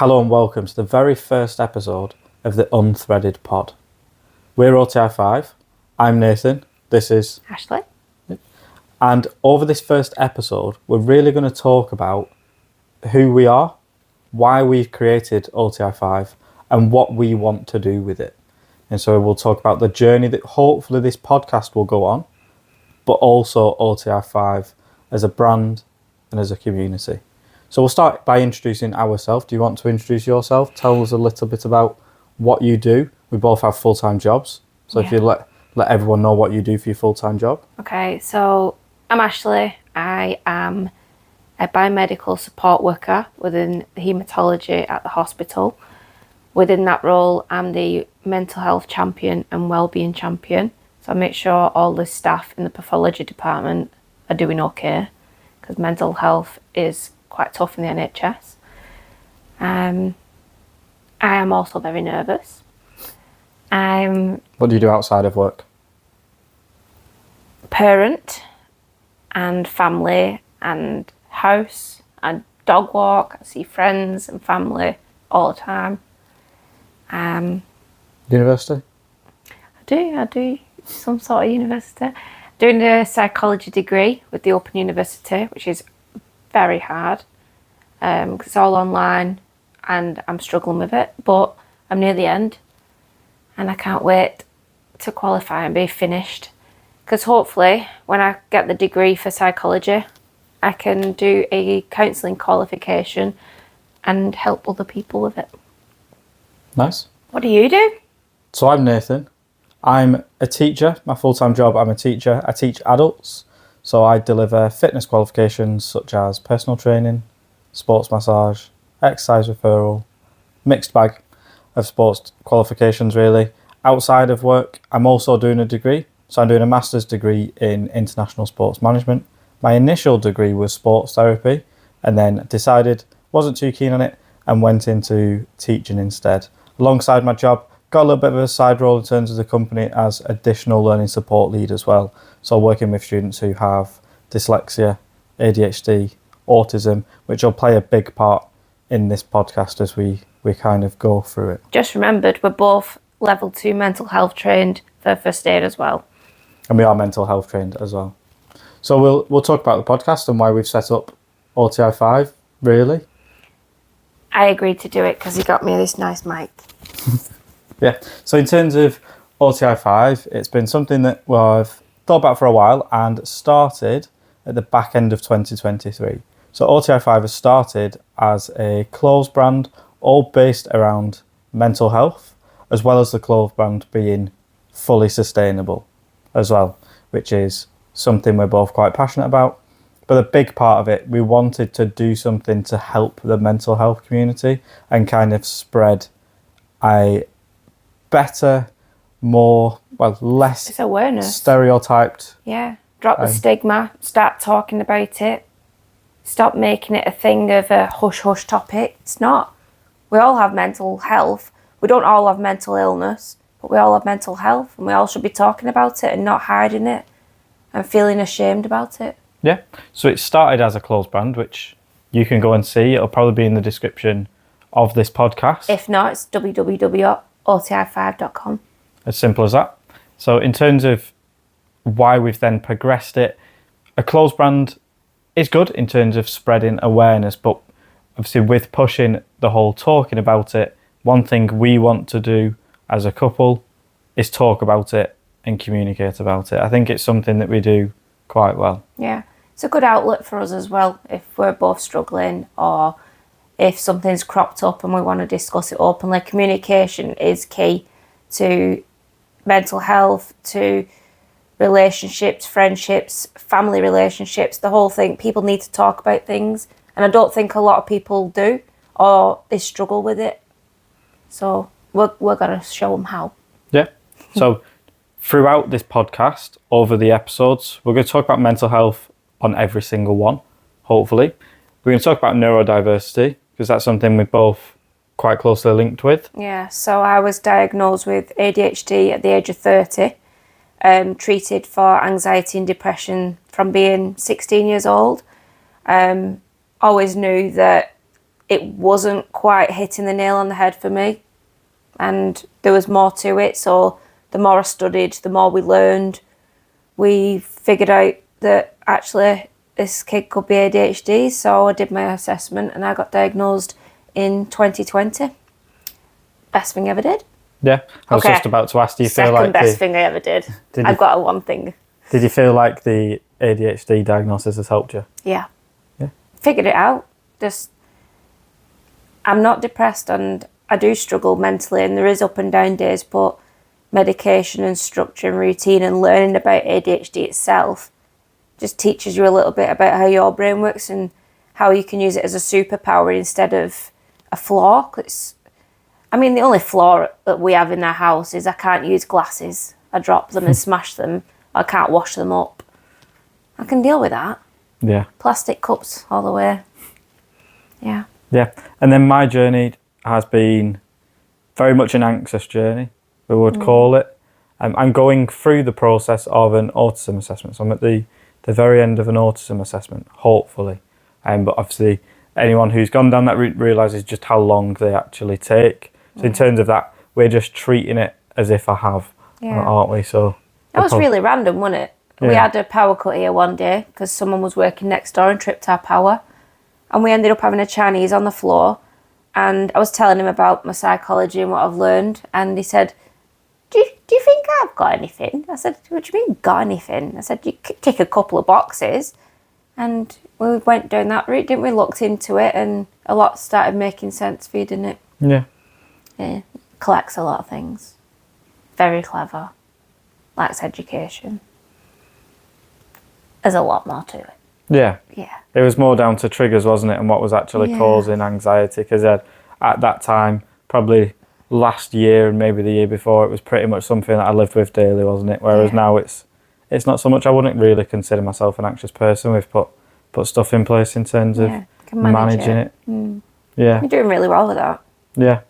Hello and welcome to the very first episode of the Unthreaded Pod. We're OTI5. I'm Nathan. This is Ashley. And over this first episode, we're really going to talk about who we are, why we've created OTI5, and what we want to do with it. And so we'll talk about the journey that hopefully this podcast will go on, but also OTI5 as a brand and as a community. So we'll start by introducing ourselves. Do you want to introduce yourself? Tell us a little bit about what you do. We both have full-time jobs. So if you let everyone know what you do for your full-time job. Okay, so I'm Ashley. I am a biomedical support worker within the haematology at the hospital. Within that role, I'm the mental health champion and wellbeing champion. So I make sure all the staff in the pathology department are doing okay, because mental health is quite tough in the NHS. I am also very nervous. What do you do outside of work? Parent and family and house and dog walk. I see friends and family all the time. University? I do some sort of university. Doing a psychology degree with the Open University, which is very hard because it's all online and I'm struggling with it, but I'm near the end and I can't wait to qualify and be finished, because hopefully when I get the degree for psychology I can do a counselling qualification and help other people with it. Nice. What do you do? So I'm Nathan. I'm a teacher. My full-time job, I'm a teacher. I teach adults. So I deliver fitness qualifications such as personal training, sports massage, exercise referral, mixed bag of sports qualifications really. Outside of work, I'm also doing a degree. So I'm doing a master's degree in international sports management. My initial degree was sports therapy and then decided wasn't too keen on it and went into teaching instead. Alongside my job, got a little bit of a side role in terms of the company as additional learning support lead as well. So working with students who have dyslexia, ADHD, autism, which will play a big part in this podcast as we kind of go through it. Just remembered, we're both level 2 mental health trained for first aid as well. And we are mental health trained as well. So we'll talk about the podcast and why we've set up OTI5, really. I agreed to do it because he got me this nice mic. Yeah, so in terms of OTI5, it's been something that I've thought about for a while and started at the back end of 2023. So OTI5 has started as a clothes brand, all based around mental health, as well as the clothes brand being fully sustainable as well, which is something we're both quite passionate about. But a big part of it, we wanted to do something to help the mental health community and kind of spread a better, less It's awareness. Stereotyped. Yeah. Drop the stigma, start talking about it. Stop making it a thing of a hush-hush topic. It's not. We all have mental health. We don't all have mental illness, but we all have mental health and we all should be talking about it and not hiding it and feeling ashamed about it. Yeah. So it started as a clothes brand, which you can go and see. It'll probably be in the description of this podcast. If not, it's www.oti5.com. As simple as that. So in terms of why we've then progressed it, a clothes brand is good in terms of spreading awareness, but obviously with pushing the whole talking about it, one thing we want to do as a couple is talk about it and communicate about it. I think it's something that we do quite well. Yeah, it's a good outlet for us as well if we're both struggling or if something's cropped up and we want to discuss it openly. Communication is key to mental health, to relationships, friendships, family relationships, the whole thing. People need to talk about things, and I don't think a lot of people do, or they struggle with it. So we're going to show them how. Yeah. So throughout this podcast, over the episodes, we're going to talk about mental health on every single one, hopefully. We're going to talk about neurodiversity, because that's something we're both quite closely linked with. Yeah, so I was diagnosed with ADHD at the age of 30, treated for anxiety and depression from being 16 years old. Always knew that it wasn't quite hitting the nail on the head for me, and there was more to it. So the more I studied, the more we learned. We figured out that actually this kid could be ADHD, so I did my assessment and I got diagnosed in 2020. Best thing I ever did. Yeah, I was just about to ask, do you feel like... Second best thing I ever did. I've got a one thing. Did you feel like the ADHD diagnosis has helped you? Yeah. Yeah. Figured it out. I'm not depressed, and I do struggle mentally, and there is up and down days, but medication and structure and routine and learning about ADHD itself just teaches you a little bit about how your brain works and how you can use it as a superpower instead of a flaw. The only flaw that we have in our house is I can't use glasses. I drop them and smash them. I can't wash them up. I can deal with that. Yeah. Plastic cups all the way. Yeah. Yeah. And then my journey has been very much an anxious journey, we would call it. I'm going through the process of an autism assessment. So I'm at the very end of an autism assessment, hopefully. But obviously, anyone who's gone down that route realises just how long they actually take. So in terms of that, we're just treating it as if I have, aren't we? So that was really random, wasn't it? Yeah. We had a power cut here one day because someone was working next door and tripped our power. And we ended up having a Chinese on the floor. And I was telling him about my psychology and what I've learned. And he said, do you think I've got anything? I said, what do you mean, got anything? I said, you could tick a couple of boxes. And we went down that route, didn't we? Looked into it, and a lot started making sense for you, didn't it? Yeah. Yeah. Collects a lot of things. Very clever. Likes education. There's a lot more to it. Yeah. Yeah. It was more down to triggers, wasn't it? And what was actually causing anxiety. Because at that time, probably last year and maybe the year before, it was pretty much something that I lived with daily, wasn't it? Whereas now it's not so much. I wouldn't really consider myself an anxious person. We've put stuff in place in terms of managing it. Yeah. You're doing really well with that. Yeah.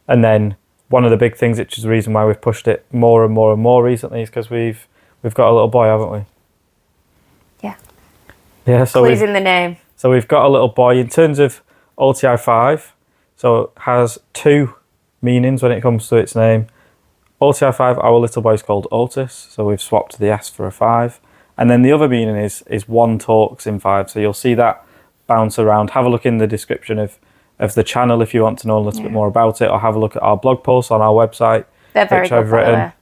And then one of the big things, which is the reason why we've pushed it more and more and more recently, is because we've got a little boy, haven't we? Yeah. Yeah. So Clues in the name. So we've got a little boy. In terms of OTI 5, so it has two meanings when it comes to its name. OTI 5, our little boy's called Otis, so we've swapped the S for a 5. And then the other meaning is one talks in 5. So you'll see that bounce around. Have a look in the description of the channel if you want to know a little bit more about it, or have a look at our blog posts on our website. They're very good, by the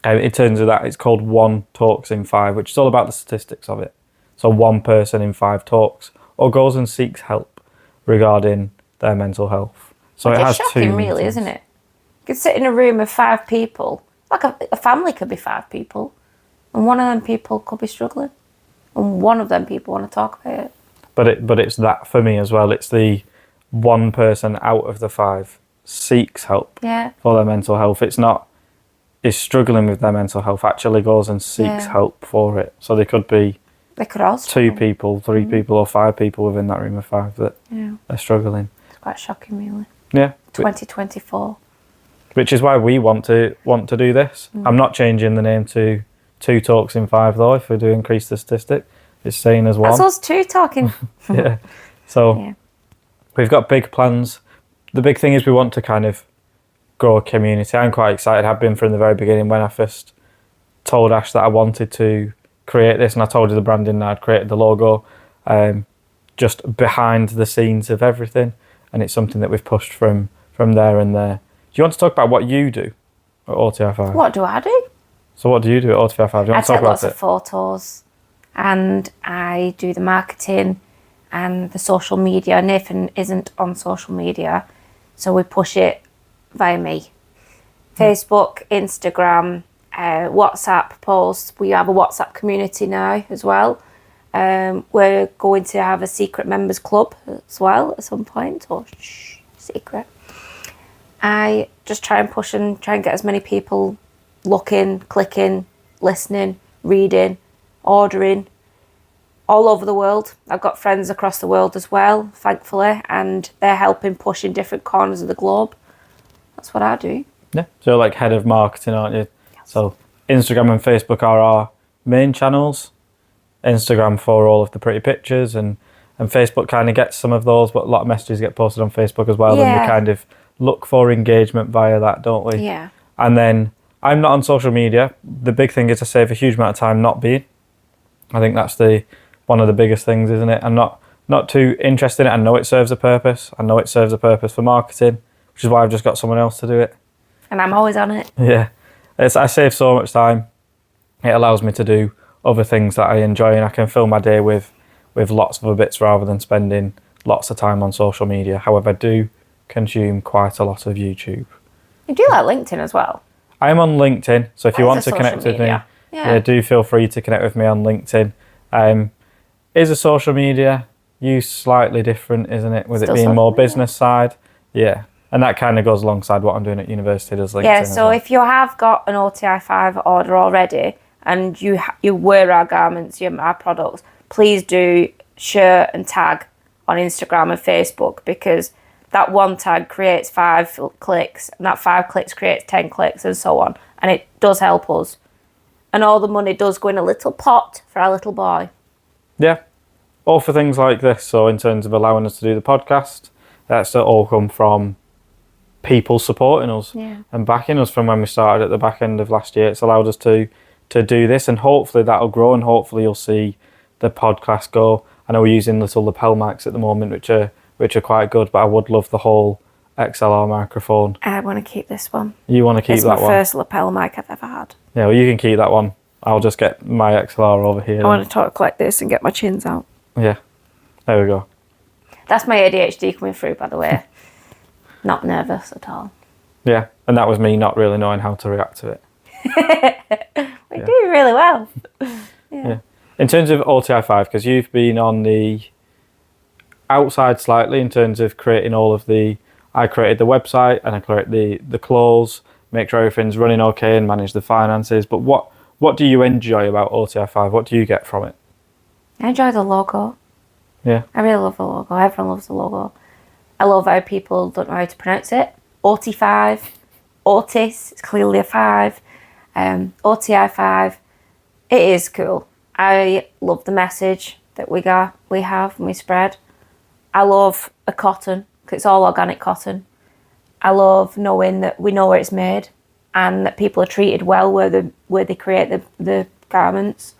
way. In terms of that, it's called One Talks in 5, which is all about the statistics of it. So one person in 5 talks or goes and seeks help regarding their mental health. So it has shocking, two really, meanings. isn't it? You could sit in a room of 5 people. Like a family could be 5 people. And one of them people could be struggling. And one of them people want to talk about it. But it's that for me as well. It's the one person out of the 5 seeks help for their mental health. It's not is struggling with their mental health, actually goes and seeks help for it. So they could be all 2 people, 3 people, or 5 people within that room of 5 that are struggling. It's quite shocking, really. Yeah. 2024. Which is why we want to do this. I'm not changing the name to 2 Talks in 5 though. If we do increase the statistic, it's staying as 1. That's us 2 talking. Yeah. So we've got big plans. The big thing is we want to kind of grow a community. I'm quite excited. I've been from the very beginning when I first told Ash that I wanted to create this, and I told her the branding and I'd created the logo, just behind the scenes of everything, and it's something that we've pushed from there and there. Do you want to talk about what you do at OTI5? What do I do? So what do you do at OTI5? Do you want to talk about it? I take lots of photos, and I do the marketing and the social media. Nathan isn't on social media, so we push it via me. Facebook, Instagram, WhatsApp posts. We have a WhatsApp community now as well. We're going to have a secret members club as well at some point, or secret. I just try and push and try and get as many people looking, clicking, listening, reading, ordering, all over the world. I've got friends across the world as well, thankfully, and they're helping push in different corners of the globe. That's what I do. Yeah, so you're like head of marketing, aren't you? Yes. So Instagram and Facebook are our main channels. Instagram for all of the pretty pictures and and Facebook kind of gets some of those, but a lot of messages get posted on Facebook as well, and we Yeah. kind of look for engagement via that, don't we? Yeah. And then I'm not on social media. The big thing is I save a huge amount of time not being. I think that's one of the biggest things, isn't it? I'm not too interested in it. I know it serves a purpose. I know it serves a purpose for marketing, which is why I've just got someone else to do it. And I'm always on it. Yeah. I save so much time. It allows me to do other things that I enjoy, and I can fill my day with lots of other bits rather than spending lots of time on social media. However, I do consume quite a lot of YouTube. You do like LinkedIn as well. I am on LinkedIn, so if you That want is to a connect social with me, media. Yeah. do feel free to connect with me on LinkedIn. Is a social media use slightly different, isn't it? With Still it being more social media. business side. Yeah. And that kind of goes alongside what I'm doing at university, does LinkedIn. Yeah, as so well. if you have got an OTI 5 order already and you wear our garments, our products, please do share and tag on Instagram and Facebook, because that one tag creates 5 clicks, and that 5 clicks creates 10 clicks, and so on. And it does help us. And all the money does go in a little pot for our little boy. Yeah. All for things like this. So in terms of allowing us to do the podcast, that's all come from people supporting us and backing us from when we started at the back end of last year. It's allowed us to do this, and hopefully that'll grow, and hopefully you'll see the podcast go. I know we're using little lapel mics at the moment, which are quite good, but I would love the whole XLR microphone. I want to keep this one. You want to keep It's that my one? first lapel mic I've ever had. Yeah, well, you can keep that one. I'll just get my XLR over here. I want to talk like this and get my chins out. Yeah, there we go. That's my ADHD coming through, by the way. Not nervous at all. Yeah, and that was me not really knowing how to react to it. We do really well. Yeah. In terms of OTI 5, because you've been on the outside slightly in terms of creating I created the website and I created the clothes, make sure everything's running okay and manage the finances. But what do you enjoy about OTI 5? What do you get from it? I enjoy the logo. Yeah. I really love the logo. Everyone loves the logo. I love how people don't know how to pronounce it. OT5, Otis, it's clearly a 5. OTI 5, it is cool. I love the message that we have and we spread. I love the cotton, because it's all organic cotton. I love knowing that we know where it's made and that people are treated well where they create the garments.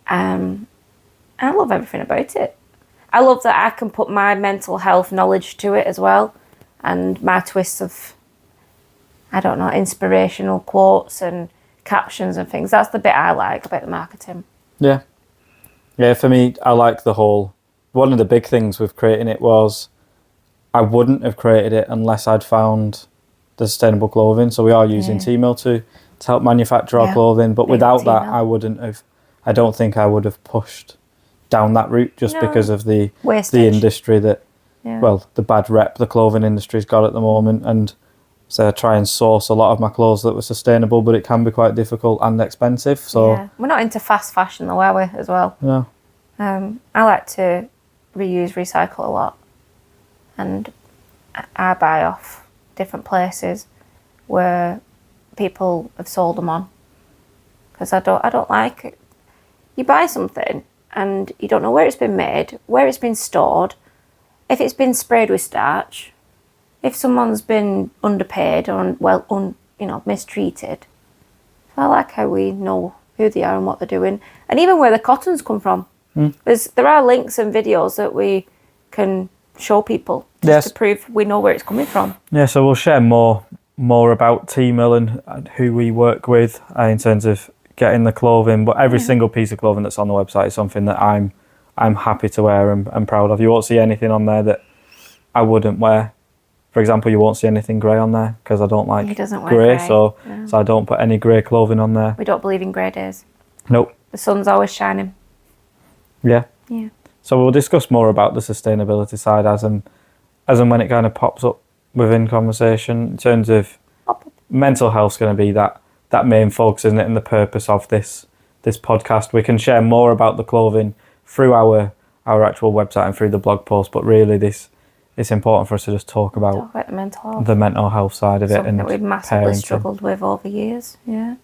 I love everything about it. I love that I can put my mental health knowledge to it as well, and my twists of, I don't know, inspirational quotes and captions and things. That's the bit I like about the marketing. Yeah. Yeah, for me, I like one of the big things with creating it was I wouldn't have created it unless I'd found the sustainable clothing. So we are using T-Mill to help manufacture our clothing, but without that, I don't think I would have pushed down that route just because of the industry that, the bad rep the clothing industry's got at the moment. And so I try and source a lot of my clothes that were sustainable, but it can be quite difficult and expensive. So we're not into fast fashion though, are we, as well? No. I like to reuse, recycle a lot, and I buy off different places where people have sold them on, because I don't like it. You buy something and you don't know where it's been made, where it's been stored, if it's been sprayed with starch, if someone's been underpaid or mistreated. So I like how we know who they are and what they're doing, and even where the cottons come from. There are links and videos that we can show people just to prove we know where it's coming from. Yeah, so we'll share more about T-Mill and who we work with in terms of getting the clothing. But every single piece of clothing that's on the website is something that I'm happy to wear and proud of. You won't see anything on there that I wouldn't wear. For example, you won't see anything grey on there because I don't like grey, so I don't put any grey clothing on there. We don't believe in grey days. Nope. The sun's always shining. Yeah. Yeah. So we'll discuss more about the sustainability side as and when it kind of pops up within conversation. In terms of mental health's going to be that main focus, isn't it, and the purpose of this podcast. We can share more about the clothing through our actual website and through the blog post, but really it's important for us to just talk about the mental health side of it. Something and that we've massively parenting. struggled with over years, And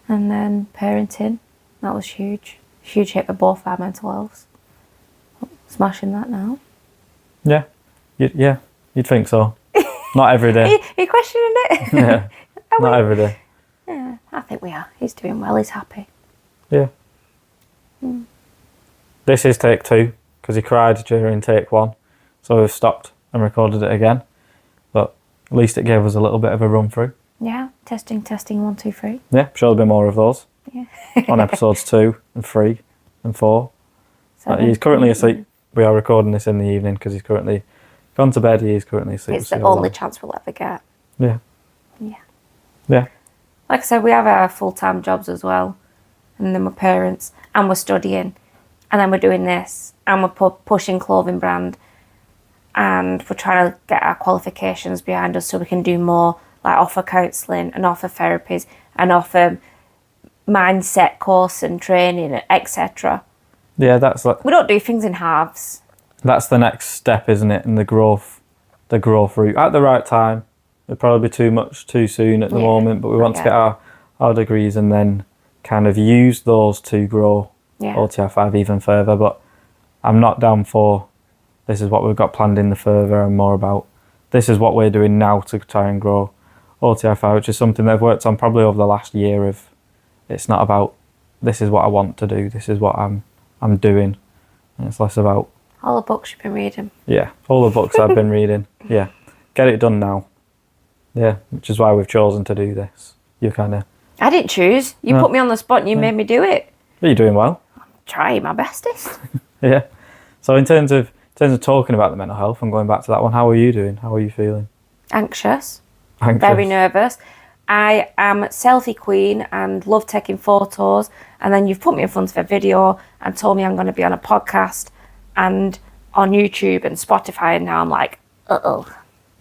then parenting, that was huge. Huge hit for both our mental healths. Smashing that now. Yeah. You'd think so. Not every day. Are you questioning it? Yeah. Not every day. Yeah, I think we are. He's doing well. He's happy. Yeah. This is take 2 because he cried during take 1. So we've stopped and recorded it again. But at least it gave us a little bit of a run through. Yeah. Testing, 1, 2, 3. Yeah, sure there'll be more of those. Yeah. On episodes 2 and 3 and 4. He's currently asleep. We are recording this in the evening because he's currently gone to bed. He is currently asleep. It's the only chance we'll ever get. Yeah. Yeah. Yeah. Like I said, we have our full-time jobs as well. And then we're parents. And we're studying. And then we're doing this. And we're pushing clothing brand. And we're trying to get our qualifications behind us so we can do more, like offer counselling and offer therapies and offer mindset course and training, etc. Yeah, that's like, We don't do things in halves. that's the next step, isn't it? In the growth route at the right time. It'd probably be too much too soon at the moment, but we want to get our degrees and then kind of use those to grow OTR5 even further. But I'm not down for this is what we've got planned in the further and more about this is what we're doing now to try and grow OTR5, which is something they've worked on probably over the last year. Of it's not about this is what I want to do, this is what I'm doing, and it's less about all the books you've been reading. Yeah, all the books I've been reading. Yeah, get it done now. Yeah, which is why we've chosen to do this. You kind of. I didn't choose. You put me on the spot and you made me do it. You're doing well. Trying my bestest. Yeah. So in terms of talking about the mental health and going back to that one, how are you doing? How are you feeling? Anxious. Very nervous. I am selfie queen and love taking photos. And then you've put me in front of a video and told me I'm going to be on a podcast and on YouTube and Spotify. And now I'm like, uh-oh.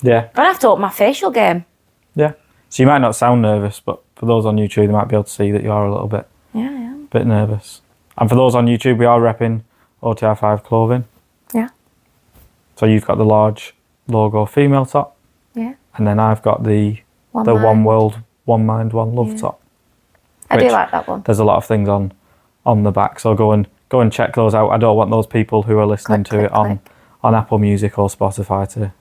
Yeah. I'm going to have to up my facial game. Yeah. So you might not sound nervous, but for those on YouTube, they might be able to see that you are a little bit bit nervous. And for those on YouTube, we are repping OTR5 clothing. Yeah. So you've got the large logo female top. Yeah. And then I've got the One World, One Mind, One Love top. I do like that one. There's a lot of things on the back, so go and check those out. I don't want those people who are listening to it on Apple Music or Spotify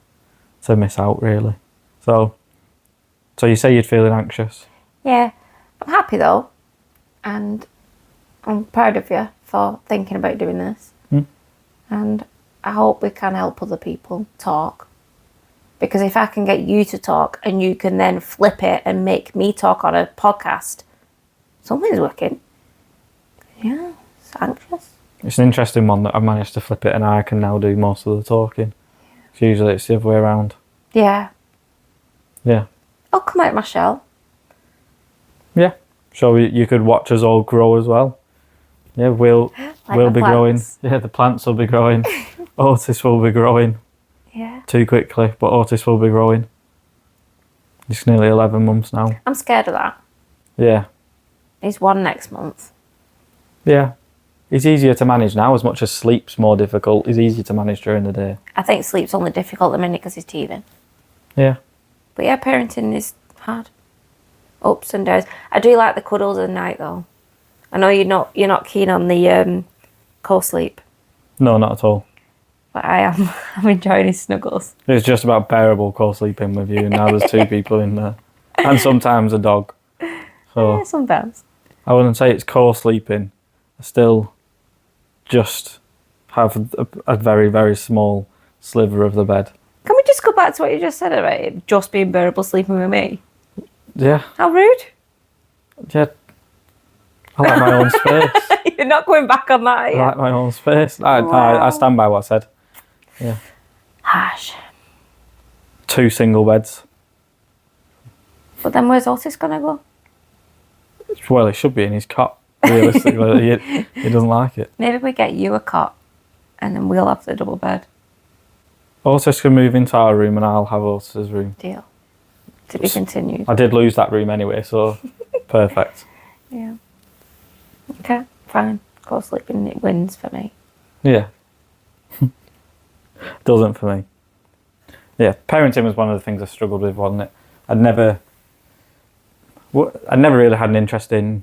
to miss out, really. So you say you're feeling anxious? Yeah. I'm happy though. And I'm proud of you for thinking about doing this. And I hope we can help other people talk. Because if I can get you to talk and you can then flip it and make me talk on a podcast, something's working. Yeah, it's anxious. It's an interesting one that I've managed to flip it and I can now do most of the talking. Yeah. Usually it's the other way around. Yeah. Yeah. I'll come out my shell. Yeah. So you could watch us all grow as well. Yeah, we'll be growing. Yeah, the plants will be growing. Otis will be growing. Yeah. Too quickly, but Otis will be growing. He's nearly 11 months now. I'm scared of that. Yeah. He's 1 next month. Yeah. He's easier to manage now, as much as sleep's more difficult. He's easier to manage during the day. I think sleep's only difficult at the minute because he's teething. Yeah. But yeah, parenting is hard. Ups and downs. I do like the cuddles at night though. I know you're not keen on the co-sleep. No, not at all. But I am. I'm enjoying his snuggles. It's just about bearable co-sleeping with you, and now there's 2 people in there. And sometimes a dog. So Yeah, sometimes. I wouldn't say it's co-sleeping. I still just have a very, very small sliver of the bed. Can we just go back to what you just said about it just being bearable sleeping with me? Yeah. How rude. Yeah. I like my own space. You're not going back on that, are you? I like my own space. I stand by what I said. Yeah. Harsh. 2 single beds. But then where's Otis going to go? Well, he should be in his cot, realistically. he doesn't like it. Maybe we get you a cot and then we'll have the double bed. Otis can move into our room and I'll have Otis's room. Deal. To be continued. I did lose that room anyway, so perfect. Yeah. Okay, fine. Co-sleeping, it wins for me. Yeah. Doesn't for me. Yeah, parenting was one of the things I struggled with, wasn't it? I'd never really had an interest in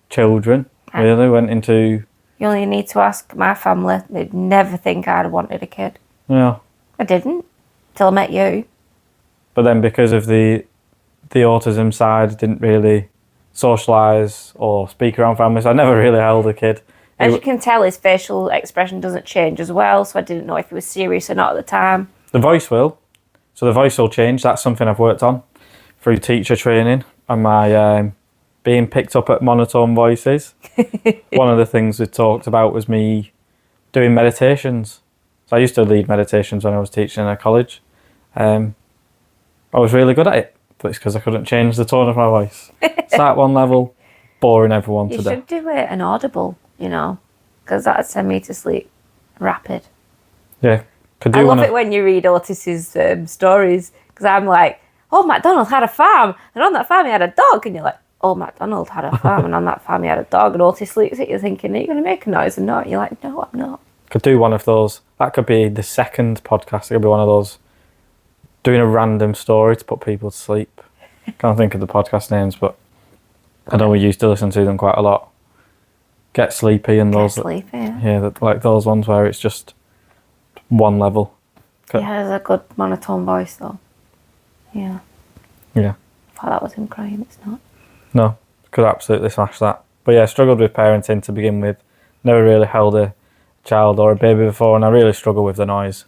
children. Really went into You only need to ask my family. They'd never think I'd have wanted a kid. Yeah. I didn't. Till I met you. But then because of the autism side, didn't really socialise or speak around families. I never really held a kid. As you can tell, his facial expression doesn't change as well, so I didn't know if he was serious or not at the time. The voice will. So the voice will change. That's something I've worked on through teacher training and my being picked up at monotone voices. One of the things we talked about was me doing meditations. So I used to lead meditations when I was teaching in a college. I was really good at it, but it's because I couldn't change the tone of my voice. Start one level, boring everyone to death. You should do it an audible, you know, because that'd send me to sleep rapid. Yeah. Could do I love it when you read Otis's stories, because I'm like, oh, MacDonald had a farm, and on that farm he had a dog, and you're like, oh, MacDonald had a farm, and on that farm he had a dog, and Otis looks at you thinking, are you going to make a noise or not? You're like, no, I'm not. Could do one of those. That could be the second podcast. It could be one of those, doing a random story to put people to sleep. Can't think of the podcast names, but I know we used to listen to them quite a lot. Get Sleepy and those. Get Sleepy, yeah. Yeah, like those ones where it's just one level. He has a good monotone voice, though. Yeah. Yeah. I thought that was him crying. It's not. No, could absolutely smash that. But yeah, struggled with parenting to begin with. Never really held a child or a baby before, and I really struggle with the noise.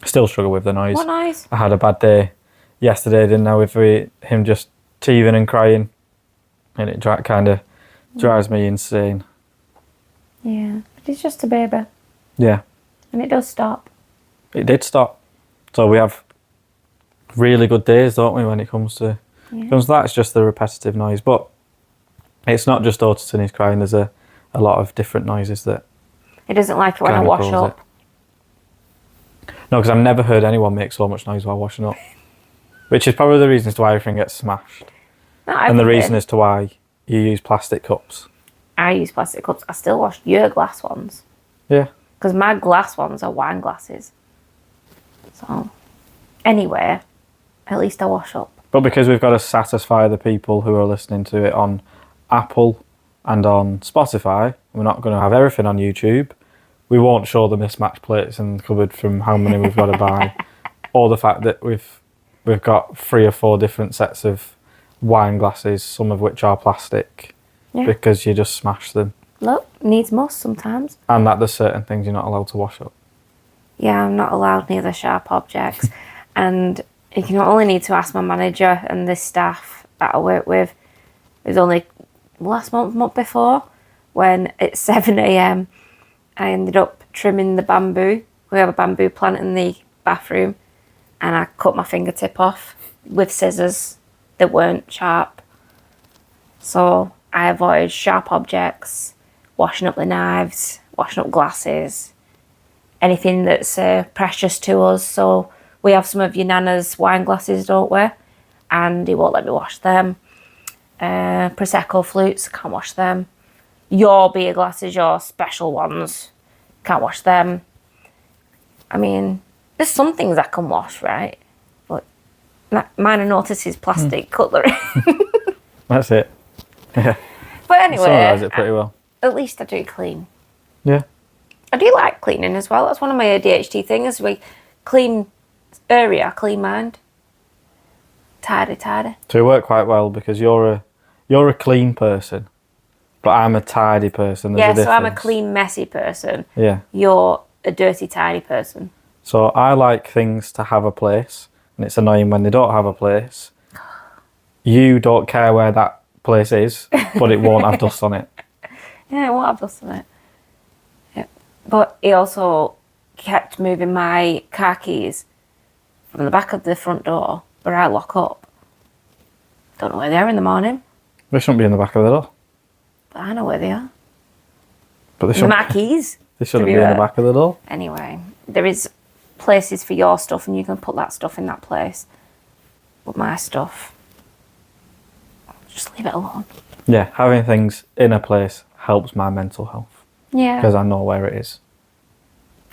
Still struggle with the noise. What noise? I had a bad day yesterday, didn't I, with him just teething and crying, and it kind of drives me insane. Yeah, but he's just a baby. Yeah. And it does stop. It did stop. So we have really good days, don't we, when it comes to that. It's just the repetitive noise. But it's not just Otis he's crying. There's a lot of different noises that... He doesn't like it when I wash up. No, because I've never heard anyone make so much noise while washing up. Which is probably the reason as to why everything gets smashed. And the reason as to why you use plastic cups. I use plastic cups. I still wash your glass ones. Yeah. Because my glass ones are wine glasses. So, anyway, at least I wash up. But because we've got to satisfy the people who are listening to it on Apple and on Spotify, we're not going to have everything on YouTube. We won't show the mismatched plates in the cupboard from how many we've got to buy, or the fact that we've got 3 or 4 different sets of wine glasses, some of which are plastic, because you just smash them. Look, needs must sometimes. And that there's certain things you're not allowed to wash up. Yeah, I'm not allowed near the sharp objects. And you can only need to ask my manager and the staff that I work with. It was only last month before, when at 7 a.m. I ended up trimming the bamboo. We have a bamboo plant in the bathroom, and I cut my fingertip off with scissors that weren't sharp. So I avoided sharp objects, washing up the knives, washing up glasses, anything that's precious to us. So we have some of your Nana's wine glasses, don't we? And he won't let me wash them. Prosecco flutes, can't wash them. Your beer glasses, your special ones, can't wash them. I mean, there's some things I can wash, right? But mine and Otis's plastic cutlery. That's it. Yeah. But anyway, summarize it pretty well. At least I do clean. Yeah. I do like cleaning as well. That's one of my ADHD things. We clean area, clean mind. Tidy. So you work quite well because you're a clean person, but I'm a tidy person. There's a difference. So I'm a clean, messy person. Yeah. You're a dirty, tidy person. So I like things to have a place, and it's annoying when they don't have a place. You don't care where that place is, but it won't have dust on it. Yeah, it won't have dust on it. Yeah. But he also kept moving my car keys from the back of the front door where I lock up. Don't know where they are in the morning. They shouldn't be in the back of the door. But I know where they are. But they shouldn't. My keys. They shouldn't be in the back of the door. Anyway, there is places for your stuff, and you can put that stuff in that place. But my stuff, just leave it alone. Yeah, having things in a place helps my mental health. Yeah. Because I know where it is.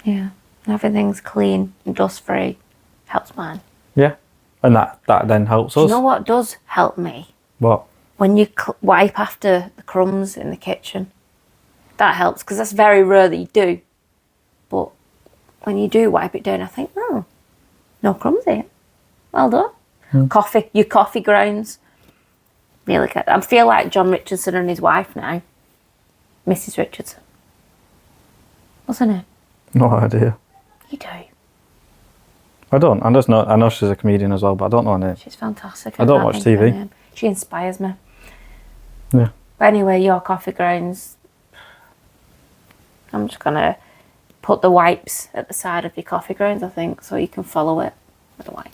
Yeah. And everything's clean and dust free helps mine. Yeah. And that then helps us. You know what does help me? What? When you wipe after the crumbs in the kitchen. That helps because that's very rare that you do. But when you do wipe it down, I think, oh, no crumbs here. Well done. Coffee, your coffee grounds. Really good. I feel like John Richardson and his wife now. Mrs. Richardson. Wasn't it? No idea. You do. I don't. I know she's a comedian as well, but I don't know her name. She's fantastic. I don't watch TV. She inspires me. Yeah. But anyway, your coffee grounds. I'm just going to put the wipes at the side of your coffee grounds, I think, so you can follow it with a wipe.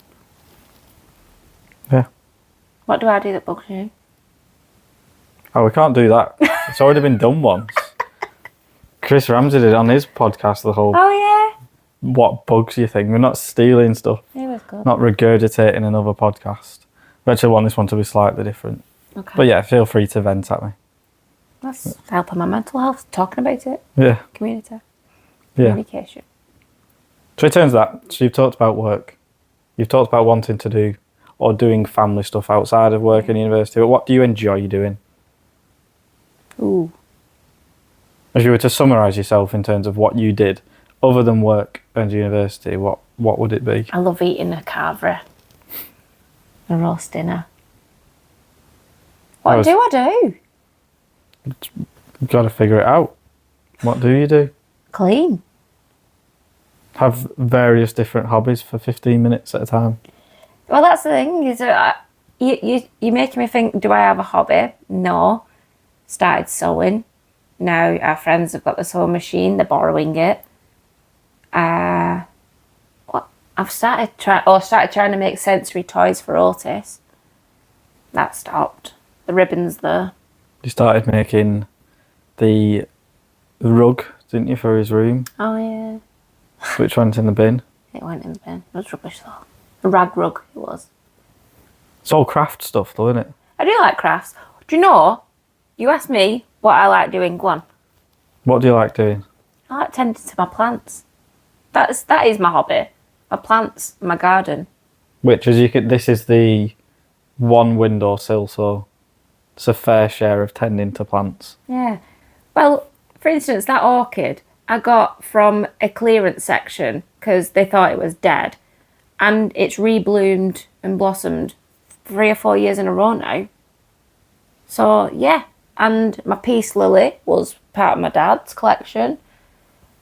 Yeah. What do I do that bugs you? Oh, we can't do that. It's already been done once. Chris Ramsey did it on his podcast, the whole Oh, yeah. what bugs you thing. We're not stealing stuff. It was good. Not regurgitating another podcast. We actually want this one to be slightly different. Okay. But yeah, feel free to vent at me. That's helping my mental health, talking about it. Yeah. Community. Yeah. Communication. So it turns that. So you've talked about work. You've talked about wanting to do or doing family stuff outside of work and university. But what do you enjoy doing? Ooh. If you were to summarise yourself in terms of what you did other than work and university, what would it be? I love eating a carvery. A roast dinner. What do I do? You've got to figure it out. What do you do? Clean. Have various different hobbies for 15 minutes at a time. Well, that's the thing. Is you're making me think, do I have a hobby? No. Started sewing. Now our friends have got the sewing machine. They're borrowing it. I've started trying to make sensory toys for Otis. That stopped. The ribbon's there. You started making the rug, didn't you, for his room? Oh, yeah. Which went in the bin. It went in the bin. It was rubbish, though. A rag rug, it was. It's all craft stuff, though, isn't it? I do like crafts. Do you know, you asked me what I like doing, go on. What do you like doing? I like tending to my plants. That is my hobby. My plants, my garden. Which, this is the one windowsill, so it's a fair share of tending to plants. Yeah. Well, for instance, that orchid I got from a clearance section because they thought it was dead. And it's rebloomed and blossomed 3 or 4 years in a row now. So, yeah. And my peace lily was part of my dad's collection.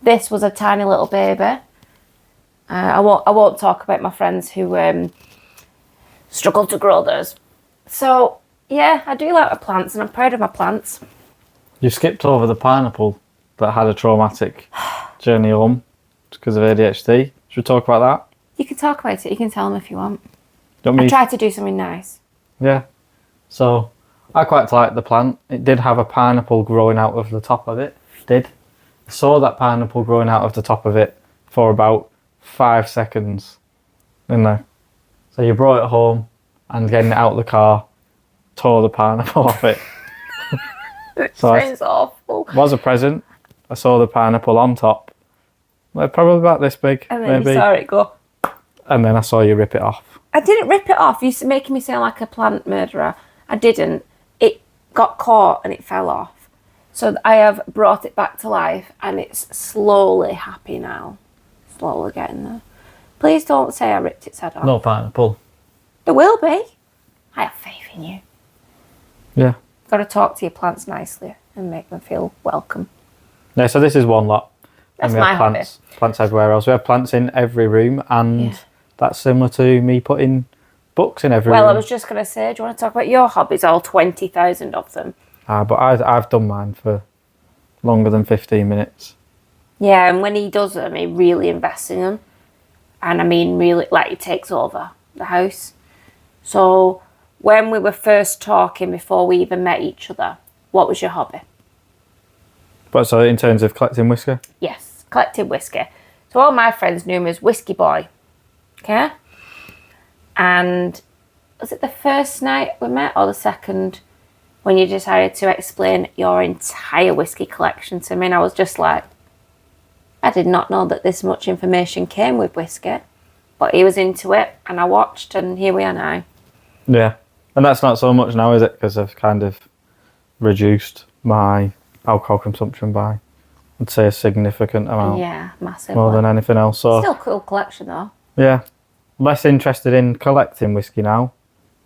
This was a tiny little baby. I won't talk about my friends who struggle to grow theirs. So, yeah, I do like my plants and I'm proud of my plants. You skipped over the pineapple that had a traumatic journey home because of ADHD. Should we talk about that? You can talk about it. You can tell them if you want. Don't I tried to do something nice. Yeah. So, I quite liked the plant. It did have a pineapple growing out of the top of it. I saw that pineapple growing out of the top of it for about 5 seconds. Didn't I? So you brought it home and getting it out of the car, tore the pineapple off it. It sounds awful. It was a present. I saw the pineapple on top. Like, probably about this big, And then maybe. you saw it go. And then I saw you rip it off. I didn't rip it off. You're making me sound like a plant murderer. I didn't. It got caught and it fell off. So I have brought it back to life and it's slowly happy now. Slowly getting there. Please don't say I ripped its head off. No pineapple. There will be. I have faith in you. Yeah. Got to talk to your plants nicely and make them feel welcome. Yeah, so this is one lot. That's and we my have plants everywhere else. We have plants in every room and that's similar to me putting books in every room. Well, I was just going to say, do you want to talk about your hobbies? All 20,000 of them. But I've done mine for longer than 15 minutes. Yeah, and when he does them, he really invests in them. And I mean, really, like, he takes over the house. So, when we were first talking, before we even met each other, what was your hobby? But so in terms of collecting whiskey? Yes, collecting whiskey. So, all my friends knew him as Whiskey Boy. Okay? And was it the first night we met or the second when you decided to explain your entire whiskey collection to me? And I was just like, I did not know that this much information came with whiskey, but he was into it and I watched and here we are now. Yeah. And that's not so much now, is it? Because I've kind of reduced my alcohol consumption by, I'd say, a significant amount. Yeah, massive. More than anything else. So Still cool collection though. yeah, less interested in collecting whiskey now.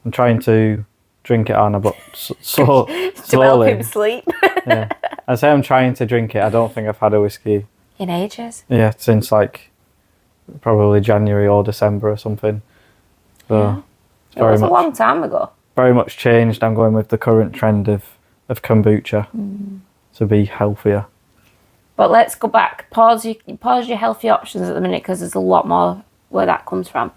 I'm trying to drink it on a but so To help slowly. him sleep. Yeah, I say I'm trying to drink it. I don't think I've had a whiskey. In ages. Yeah, since like probably January or December or something. So it's It was a long time ago. very much changed. I'm going with the current trend of kombucha to be healthier. But let's go back. Pause your healthy options at the minute because there's a lot more where that comes from.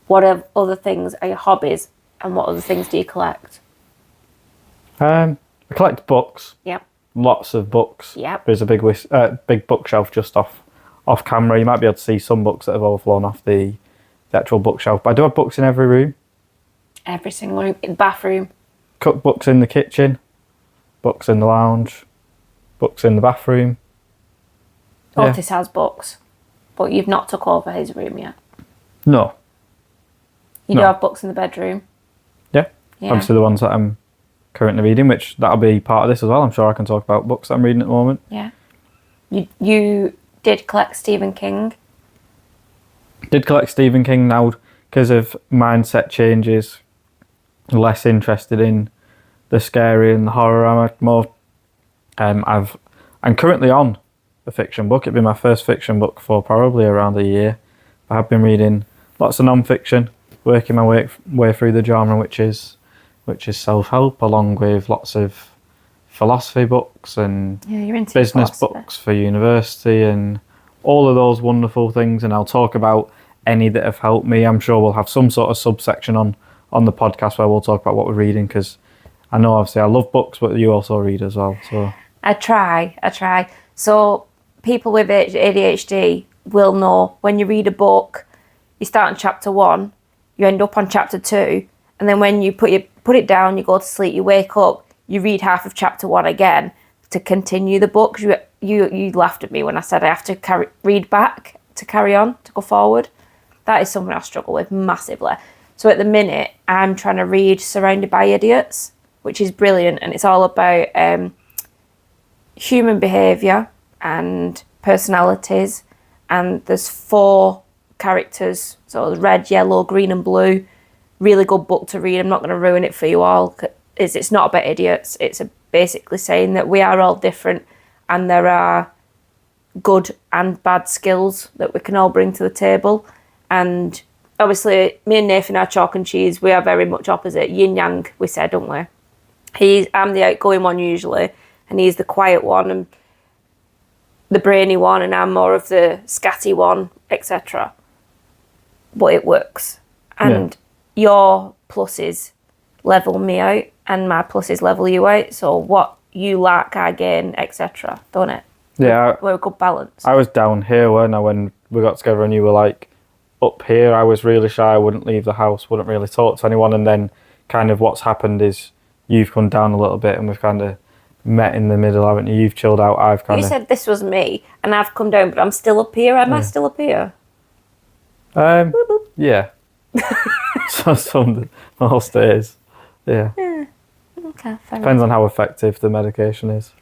What other things are your hobbies and what other things do you collect? I collect books. Yep. Lots of books. Yep. There's a big bookshelf just off camera. You might be able to see some books that have overflown off the actual bookshelf. But I do have books in every room. Every single room. In the bathroom. Cookbooks in the kitchen. Books in the lounge. Books in the bathroom. Yeah. Otis has books. But you've not took over his room yet. No. You do have books in the bedroom. Yeah. Obviously the ones that I'm currently reading, which that'll be part of this as well. I'm sure I can talk about books that I'm reading at the moment. Yeah. You did collect Stephen King. Did collect Stephen King now because of mindset changes. Less interested in the scary and the horror. I'm more. I'm currently on a fiction book. It'd be my first fiction book for probably around a year. I have been reading lots of non-fiction, working my way through the genre, which is self-help, along with lots of philosophy books and You're into business philosophy. books for university and all of those wonderful things. And I'll talk about any that have helped me. I'm sure we'll have some sort of subsection on the podcast where we'll talk about what we're reading, because I know obviously I love books, but you also read as well. So I try. So people with ADHD will know when you read a book, you start on chapter 1, you end up on chapter 2, and then when you put it down, you go to sleep, you wake up, you read half of chapter 1 again to continue the book. You laughed at me when I said I have to read back to carry on, to go forward. That is something I struggle with massively. So at the minute, I'm trying to read Surrounded by Idiots, which is brilliant, and it's all about human behaviour and personalities, and there's 4 characters, so red, yellow, green and blue. Really good book to read. I'm not going to ruin it for you all. It's not about idiots. It's basically saying that we are all different and there are good and bad skills that we can all bring to the table. And obviously me and Nathan are chalk and cheese. We are very much opposite. Yin yang, we said, don't we? I'm the outgoing one usually, and he's the quiet one and the brainy one, and I'm more of the scatty one, etc. But it works. And your pluses level me out and my pluses level you out. So what you lack, I gain, etc. Don't it? yeah, We're a good balance. I was down here when we got together, and you were like up here. I was really shy. I wouldn't leave the house. Wouldn't really talk to anyone. And then kind of what's happened is you've come down a little bit, and we've kind of met in the middle, haven't you? You've chilled out. I've kind You of. said this was me, and I've come down, but I'm still up here. Am I still up here? Boop, boop. Yeah. So most days. Yeah. Okay, fair Depends on how effective the medication is.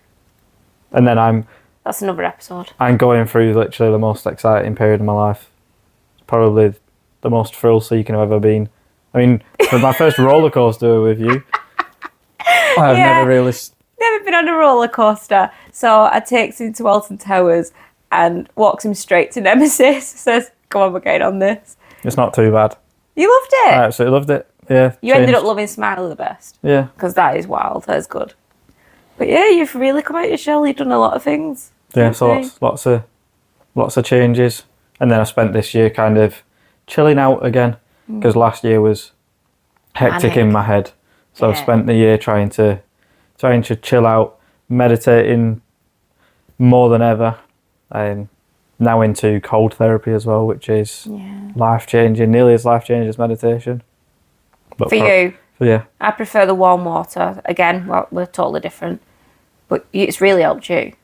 And then That's another episode. I'm going through literally the most exciting period of my life. Probably the most thrill-seeking I've ever been. I mean, for my first roller coaster with you, I've never really. Never been on a roller coaster. So I takes him to Alton Towers and walks him straight to Nemesis. Says, "Come on, we're getting on this." It's not too bad. You loved it. I absolutely loved it. Yeah. You ended up loving Smiley the best. Yeah. Because that is wild. That is good. But yeah, you've really come out your shell. You've done a lot of things. Yeah. So lots of changes, and then I spent this year kind of chilling out again, because last year was hectic in my head. So I've spent the year trying to chill out, meditating more than ever. I'm now into cold therapy as well, which is life-changing, nearly as life-changing as meditation. But For you, yeah. I prefer the warm water. Again, well, we're totally different. But it's really helped you,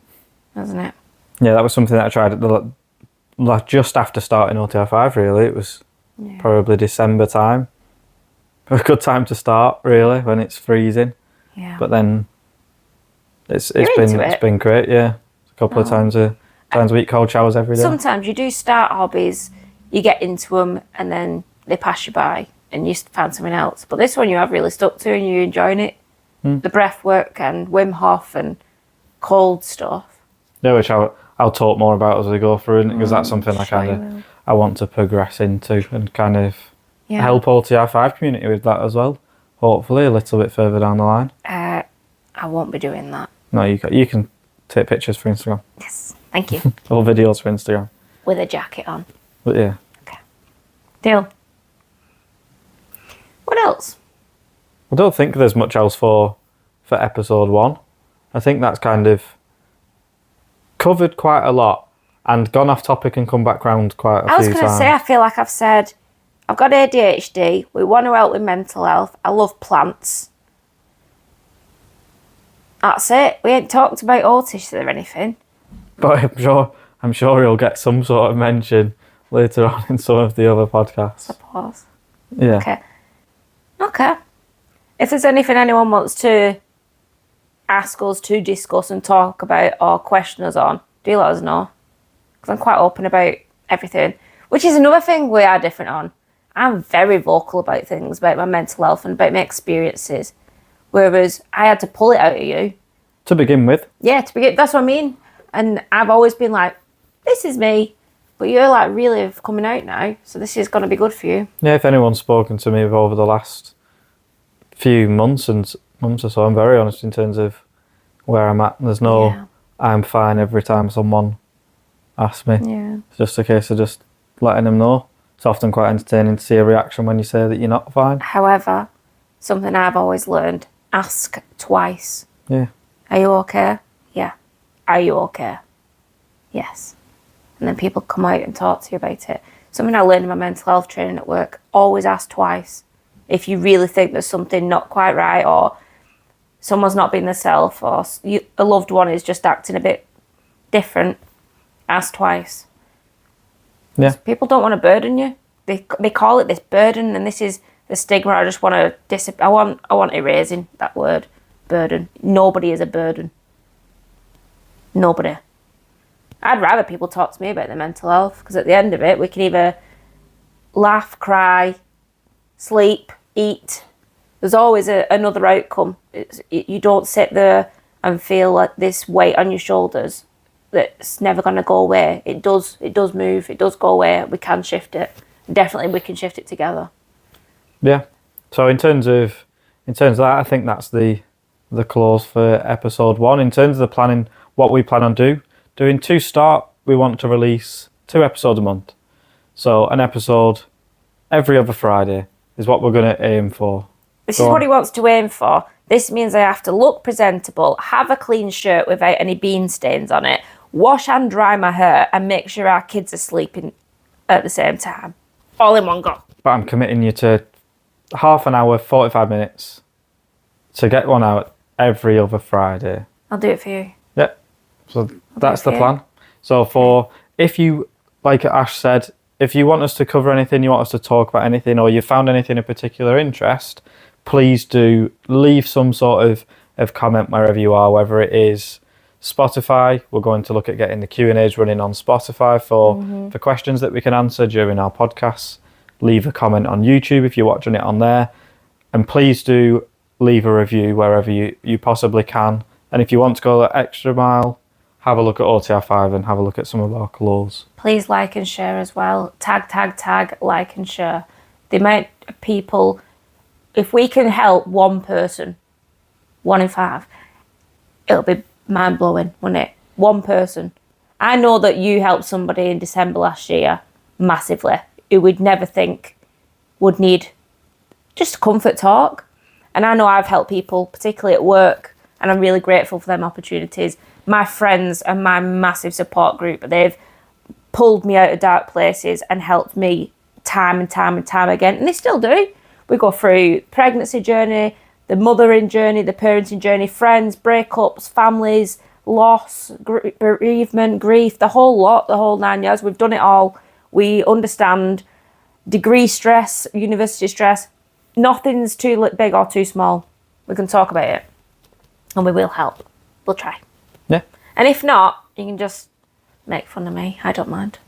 hasn't it? Yeah, that was something that I tried at just after starting OTR5, really. It was probably December time. A good time to start, really, when it's freezing. Yeah. But then It's into been great, yeah. A couple of times a week, cold showers every day. Sometimes you do start hobbies, you get into them, and then they pass you by, and you find something else. But this one you have really stuck to, and you're enjoying it. The breath work and Wim Hof and cold stuff. Yeah, which I'll talk more about as we go through, because that's something I want to progress into and kind of help OTR5 community with that as well. Hopefully a little bit further down the line. I won't be doing that. No, you can take pictures for Instagram. Yes, thank you. Or videos for Instagram. With a jacket on. But yeah. Okay. Deal. What else? I don't think there's much else for episode 1. I think that's kind of covered quite a lot and gone off topic and come back round quite a few times. I was going to say, I feel like I've said, I've got ADHD, we want to help with mental health, I love plants. That's it. We ain't talked about autism or anything. But I'm sure he'll get some sort of mention later on in some of the other podcasts. Suppose. Yeah. Okay. If there's anything anyone wants to ask us to discuss and talk about or question us on, do let us know. Because I'm quite open about everything. Which is another thing we are different on. I'm very vocal about things, about my mental health and about my experiences. Whereas I had to pull it out of you. To begin with. Yeah, that's what I mean. And I've always been like, this is me. But you're like really coming out now. So this is going to be good for you. Yeah, if anyone's spoken to me over the last few months or so, I'm very honest in terms of where I'm at. There's no I'm fine every time someone asks me. Yeah. It's just a case of just letting them know. It's often quite entertaining to see a reaction when you say that you're not fine. However, something I've always learned, ask twice. Yeah. Are you okay? Yeah. Are you okay? Yes. And then people come out and talk to you about it. Something I learned in my mental health training at work, always ask twice. If you really think there's something not quite right, or someone's not being themselves, or a loved one is just acting a bit different, ask twice. Yeah. People don't want to burden you. They call it this burden, and this is the stigma. I just want to I want erasing that word, burden. Nobody is a burden. Nobody. I'd rather people talk to me about their mental health, because at the end of it, we can either laugh, cry, sleep, eat. There's always another outcome. You don't sit there and feel like this weight on your shoulders that's never going to go away. It does move. It does go away. We can shift it. Definitely, we can shift it together. Yeah. So in terms of that, I think that's the close for episode 1. In terms of the planning, what we plan on doing to start, we want to release 2 episodes a month. So an episode every other Friday is what we're going to aim for. This is what he wants to aim for. This means I have to look presentable, have a clean shirt without any bean stains on it, wash and dry my hair, and make sure our kids are sleeping at the same time. All in one go. But I'm committing you to half an hour, 45 minutes to get one out every other Friday. I'll do it for you. Yeah. So that's the plan. So if you, like Ash said, if you want us to cover anything, you want us to talk about anything, or you found anything of particular interest, please do leave some sort of comment wherever you are, whether it is Spotify. We're going to look at getting the Q&As running on Spotify for questions that we can answer during our podcasts. Leave a comment on YouTube if you're watching it on there. And please do leave a review wherever you possibly can. And if you want to go that extra mile, have a look at OTR5 and have a look at some of our clothes. Please like and share as well. Tag, like and share. The amount of people, if we can help one person, 1 in 5, it'll be mind-blowing, won't it? One person. I know that you helped somebody in December last year massively, who we'd never think would need just a comfort talk. And I know I've helped people, particularly at work, and I'm really grateful for them opportunities. My friends and my massive support group, they've pulled me out of dark places and helped me time and time and time again. And they still do. We go through pregnancy journey, the mothering journey, the parenting journey, friends, breakups, families, loss, bereavement, grief, the whole lot, the whole 9 years. We've done it all. We understand degree stress, university stress. Nothing's too big or too small. We can talk about it and we will help. we'll try. Yeah. And if not, you can just make fun of me. I don't mind.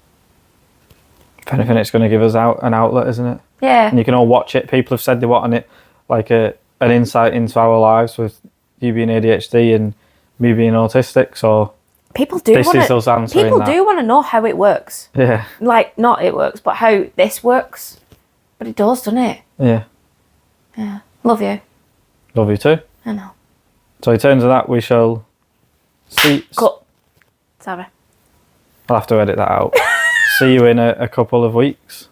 If anything, it's going to give us an outlet, isn't it? Yeah. And you can all watch it. People have said they want it, like an insight into our lives with you being ADHD and me being autistic. So people do this is us answering people that. do want to know how it works. Yeah. Like, not it works, but how this works. But it does, doesn't it? Yeah. Yeah. Love you. Love you too. I know. So in terms of that, we shall see. Cut. Sorry. I'll have to edit that out. See you in a couple of weeks.